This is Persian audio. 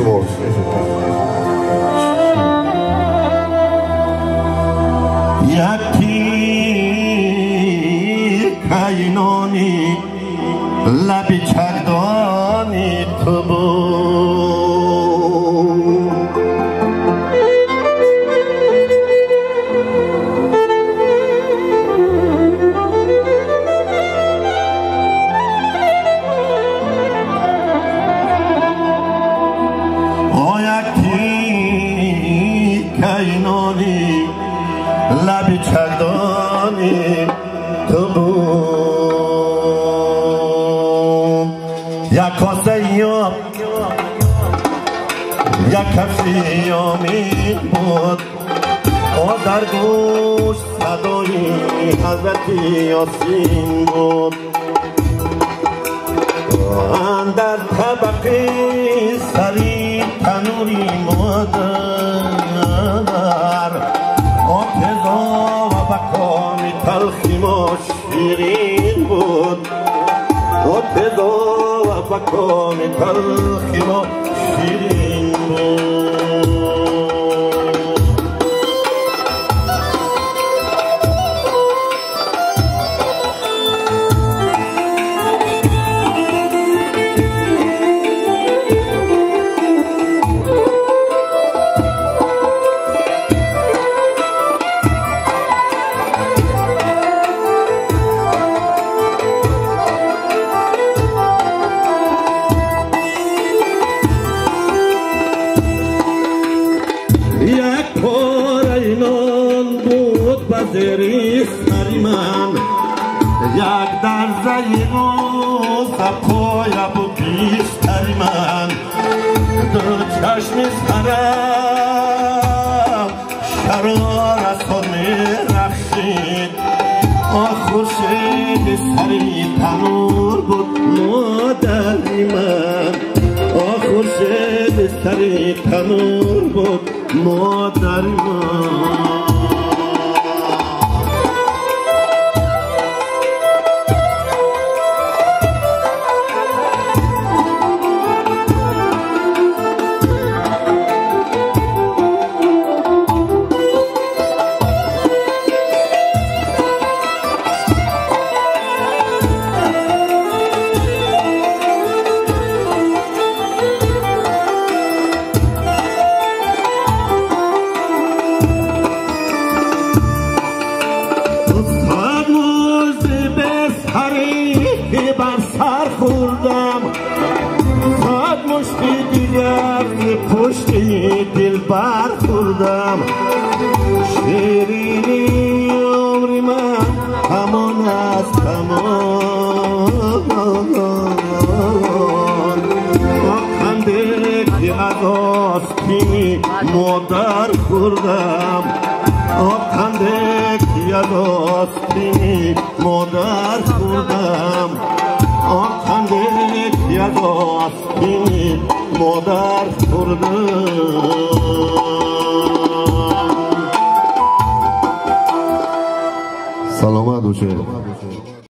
شما یکی کینانی لبی چردانی تو بود کینانی لبی چردانی تو بود یک کاسه یا یک کفی امید بود در گوش صدای حضرت یاسین بود اندر طبقه سری تنوری مادر آتزا و بکامی تلخی ما شیرین بود آتزا و بکامی تلخی ما شیرین بود زیری سری من یک درزه روز پای بود بیشتری من دو چشم سرم شرار از خود می رخشید خورشید سری تنور بود مادری من خورشید سری تنور بود مادری من صد مشتی دیگر پشتی دل برخوردم شیرینی عمری من همان است همان خنده که از آستین مادر خوردم خنده که از آستین مادر خوردم خنده که از آستین مادر خوردم سلامت باشه.